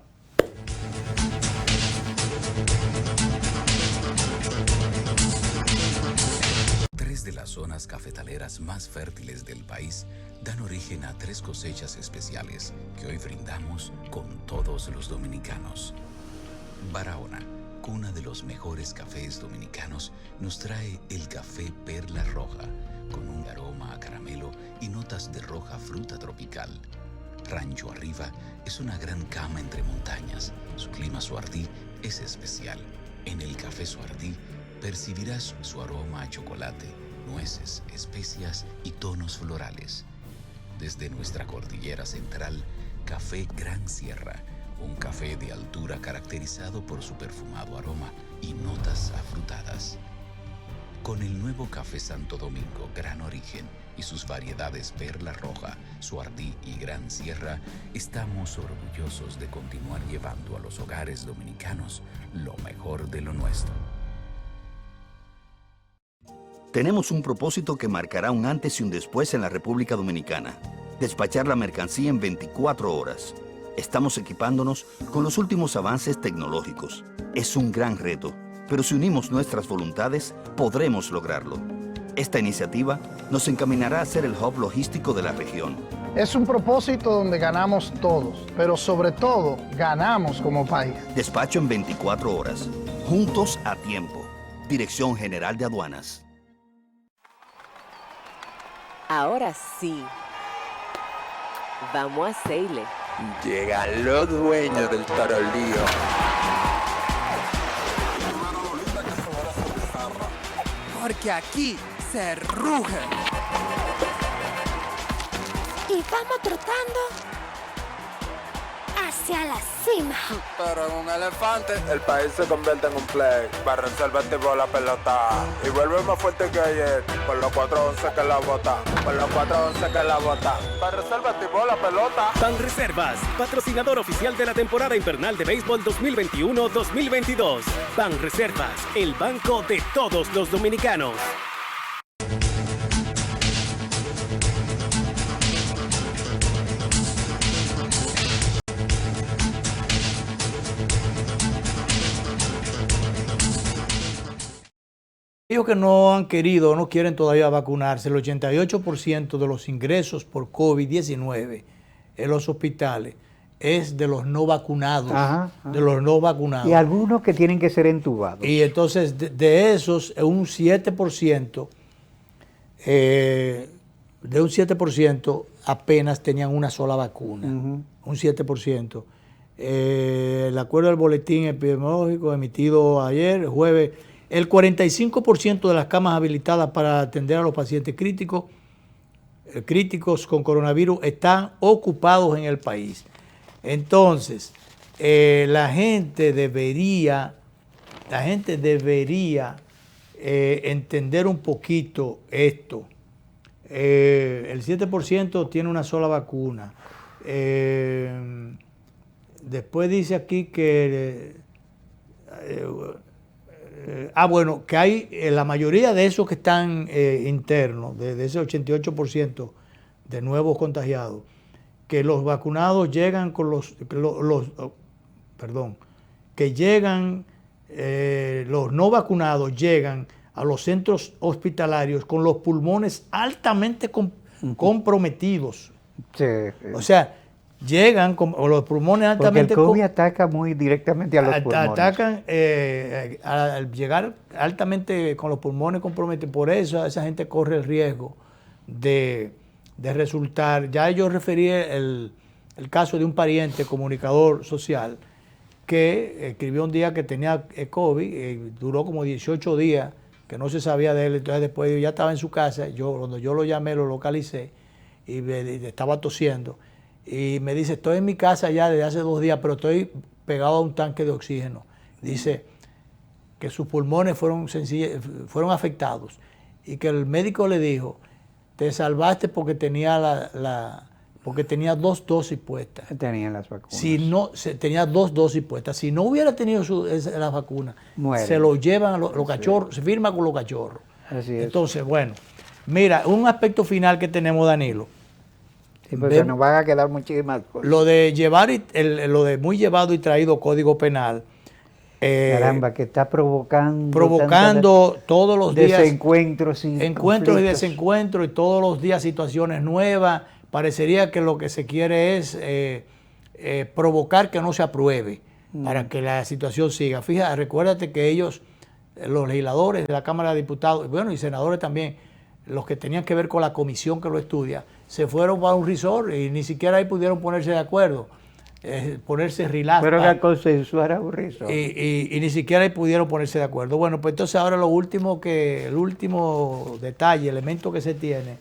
Tres de las zonas cafetaleras más fértiles del país dan origen a 3 cosechas especiales que hoy brindamos con todos los dominicanos. Barahona, cuna de los mejores cafés dominicanos, nos trae el café Perla Roja, con un aroma a caramelo y notas de roja fruta tropical. Rancho Arriba es una gran cama entre montañas. Su clima Suardí es especial. En el café Suardí percibirás su aroma a chocolate, nueces, especias y tonos florales. Desde nuestra cordillera central, Café Gran Sierra, un café de altura caracterizado por su perfumado aroma y notas afrutadas. Con el nuevo Café Santo Domingo Gran Origen y sus variedades Perla Roja, Suardí y Gran Sierra, estamos orgullosos de continuar llevando a los hogares dominicanos lo mejor de lo nuestro. Tenemos un propósito que marcará un antes y un después en la República Dominicana. Despachar la mercancía en 24 horas. Estamos equipándonos con los últimos avances tecnológicos. Es un gran reto, pero si unimos nuestras voluntades, podremos lograrlo. Esta iniciativa nos encaminará a ser el hub logístico de la región. Es un propósito donde ganamos todos, pero sobre todo ganamos como país. Despacho en 24 horas. Juntos a tiempo. Dirección General de Aduanas. Ahora sí. Vamos a Seile. Llegan los dueños del tarolío. Porque aquí se ruge. Y vamos trotando hacia la cima. Pero en un elefante, el país se convierte en un play. Barranquilla activó la pelota y vuelve más fuerte que ayer. Por los 4-11 que la bota. Por los 4-11 que la bota. Barranquilla activó la pelota. Banreservas, patrocinador oficial de la temporada invernal de béisbol 2021-2022. Banreservas, el banco de todos los dominicanos. Ellos que no han querido o no quieren todavía vacunarse, el 88% de los ingresos por COVID-19 en los hospitales es de los no vacunados. De los no vacunados. Y algunos que tienen que ser entubados. Y entonces de esos, un 7%, apenas tenían una sola vacuna. Un 7%. El acuerdo del boletín epidemiológico emitido ayer, jueves, el 45% de las camas habilitadas para atender a los pacientes críticos con coronavirus están ocupados en el país. Entonces, la gente debería entender un poquito esto. El 7% tiene una sola vacuna. Después dice aquí que... bueno, que hay la mayoría de esos que están internos, de ese 88% de nuevos contagiados, que los vacunados llegan con los no vacunados llegan a los centros hospitalarios con los pulmones altamente comprometidos. Sí. O sea, llegan con los pulmones altamente... Porque el COVID ataca muy directamente a los pulmones. Atacan al llegar altamente con los pulmones comprometidos. Por eso esa gente corre el riesgo de resultar... Ya yo referí el caso de un pariente comunicador social que escribió un día que tenía COVID, duró como 18 días, que no se sabía de él. Entonces después ya estaba en su casa, cuando yo lo llamé, lo localicé y estaba tosiendo. Y me dice, estoy en mi casa ya desde hace 2 días, pero estoy pegado a un tanque de oxígeno. Dice que sus pulmones fueron afectados y que el médico le dijo, te salvaste porque tenía porque tenía 2 dosis puestas. Tenían las vacunas. Si no, tenía 2 dosis puestas. Si no hubiera tenido las vacunas, se lo llevan a los cachorros, se firma con los cachorros. Así es. Entonces, bueno, mira, un aspecto final que tenemos, Danilo. Sí, porque nos van a quedar muchísimas cosas. Lo de lo de muy llevado y traído Código Penal. Caramba, que está provocando todos los días desencuentros y encuentros y desencuentros y todos los días situaciones nuevas. Parecería que lo que se quiere es provocar que no se apruebe para que la situación siga. Fíjate, recuérdate que ellos, los legisladores de la Cámara de Diputados, bueno, y senadores también, los que tenían que ver con la comisión que lo estudia, se fueron para un resort y ni siquiera ahí pudieron ponerse de acuerdo, ponerse relax. Fueron a consensuar a un resort. Y ni siquiera ahí pudieron ponerse de acuerdo. Bueno, pues entonces ahora el último detalle, elemento que se tiene,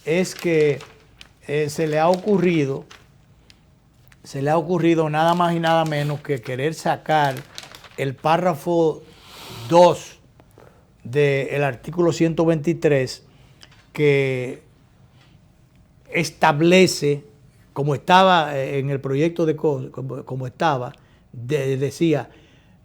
es que se le ha ocurrido nada más y nada menos que querer sacar el párrafo 2 del artículo 123 que establece, como estaba en el proyecto decía,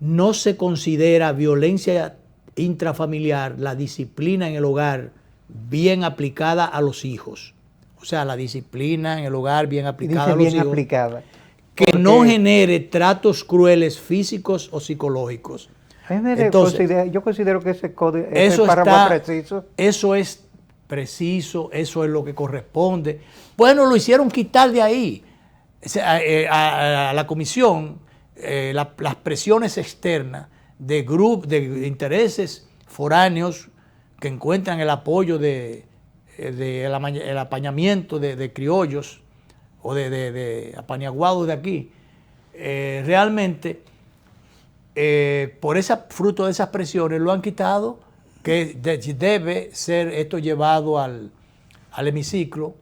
no se considera violencia intrafamiliar la disciplina en el hogar bien aplicada a los hijos. O sea, la disciplina en el hogar bien aplicada a los hijos. Que no genere tratos crueles físicos o psicológicos. Entonces, yo considero que ese párrafo es preciso. Eso es preciso, eso es lo que corresponde. Bueno, lo hicieron quitar de ahí. A la comisión, las presiones externas de grupos, de intereses foráneos que encuentran el apoyo el apañamiento de criollos o de apañaguados de aquí, realmente por fruto de esas presiones lo han quitado, que debe ser esto llevado al hemiciclo,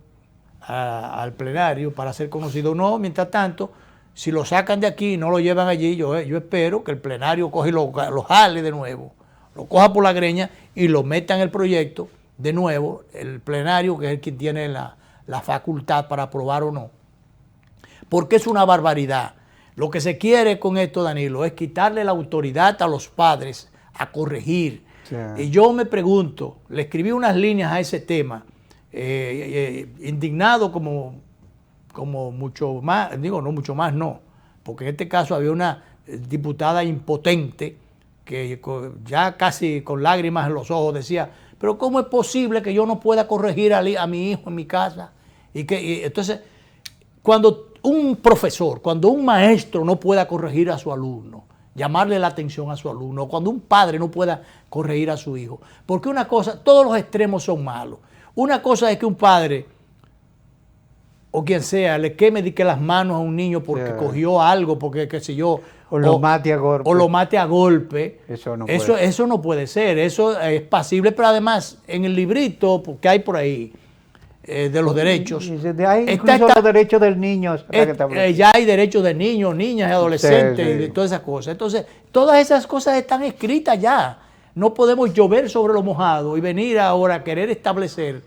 al plenario para ser conocido. No, mientras tanto, si lo sacan de aquí y no lo llevan allí, yo espero que el plenario coge y lo jale de nuevo, lo coja por la greña y lo meta en el proyecto de nuevo, el plenario, que es el que tiene la facultad para aprobar o no. Porque es una barbaridad. Lo que se quiere con esto, Danilo, es quitarle la autoridad a los padres a corregir. Y yo me pregunto, le escribí unas líneas a ese tema, indignado como mucho más, porque en este caso había una diputada impotente que ya casi con lágrimas en los ojos decía, pero ¿cómo es posible que yo no pueda corregir a mi hijo en mi casa? Entonces, cuando un profesor, cuando un maestro no pueda corregir a su alumno, llamarle la atención a su alumno, cuando un padre no pueda corregir a su hijo, porque una cosa, todos los extremos son malos. Una cosa es que un padre o quien sea le queme las manos a un niño porque cogió algo, porque qué sé yo, o lo mate a golpe. O lo mate a golpe. Eso no puede ser. Eso es pasible, pero además en el librito que hay por ahí de los derechos. Hay incluso los derechos del niño. Ya hay derechos de niños, niñas, adolescentes y de todas esas cosas. Entonces, todas esas cosas están escritas ya. No podemos llover sobre lo mojado y venir ahora a querer establecer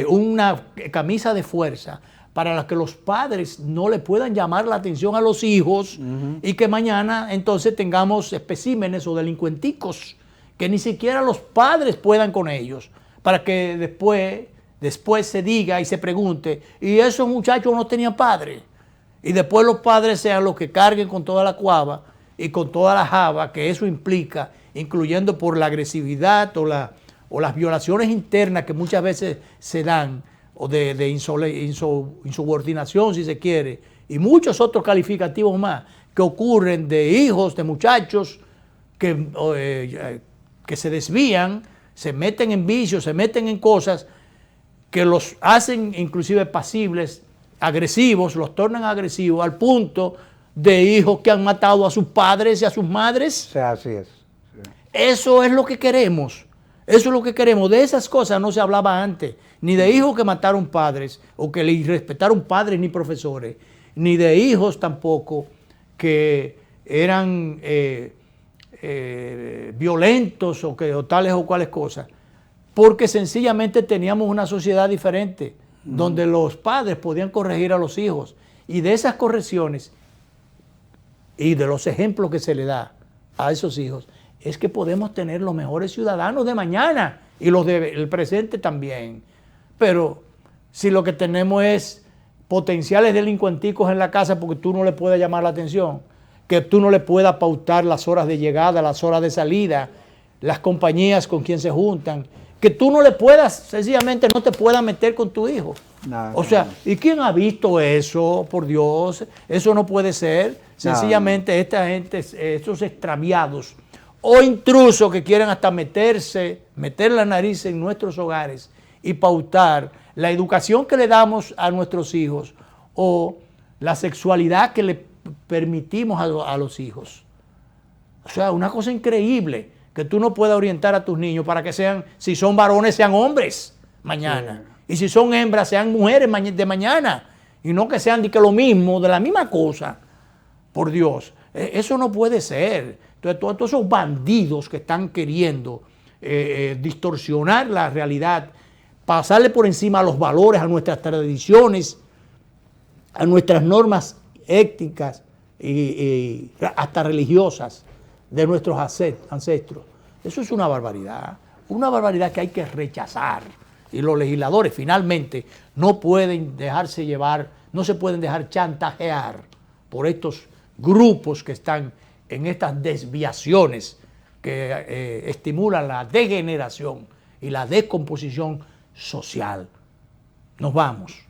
una camisa de fuerza para la que los padres no le puedan llamar la atención a los hijos y que mañana entonces tengamos especímenes o delincuenticos que ni siquiera los padres puedan con ellos, para que después se diga y se pregunte, y esos muchachos no tenían padres, y después los padres sean los que carguen con toda la cuava y con toda la java que eso implica, incluyendo por la agresividad o las violaciones internas que muchas veces se dan o de insubordinación, si se quiere, y muchos otros calificativos más que ocurren de hijos, de muchachos que se desvían, se meten en vicios, se meten en cosas que los hacen inclusive pasibles, agresivos, los tornan agresivos al punto de hijos que han matado a sus padres y a sus madres. O sea, así es. Sí. Eso es lo que queremos. Eso es lo que queremos. De esas cosas no se hablaba antes. Ni de hijos que mataron padres o que le irrespetaron padres ni profesores. Ni de hijos tampoco que eran violentos o tales o cuales cosas. Porque sencillamente teníamos una sociedad diferente, donde los padres podían corregir a los hijos. Y de esas correcciones y de los ejemplos que se le da a esos hijos, es que podemos tener los mejores ciudadanos de mañana y los del presente también. Pero si lo que tenemos es potenciales delincuenticos en la casa porque tú no le puedes llamar la atención, que tú no le puedas pautar las horas de llegada, las horas de salida, las compañías con quien se juntan, que tú no le puedas, sencillamente no te puedas meter con tu hijo. O sea, ¿y quién ha visto eso? Por Dios, eso no puede ser. Sencillamente esta gente, estos extraviados o intrusos que quieren hasta meter la nariz en nuestros hogares y pautar la educación que le damos a nuestros hijos o la sexualidad que le permitimos a los hijos. O sea, una cosa increíble que tú no puedas orientar a tus niños para que sean, si son varones, sean hombres mañana. Sí. Y si son hembras, sean mujeres de mañana. Y no que sean de que lo mismo, de la misma cosa. Por Dios, eso no puede ser. Entonces, todos esos bandidos que están queriendo distorsionar la realidad, pasarle por encima a los valores, a nuestras tradiciones, a nuestras normas éticas y hasta religiosas de nuestros ancestros. Eso es una barbaridad que hay que rechazar. Y los legisladores finalmente no pueden dejarse llevar, no se pueden dejar chantajear por estos grupos que están en estas desviaciones que estimulan la degeneración y la descomposición social. Nos vamos.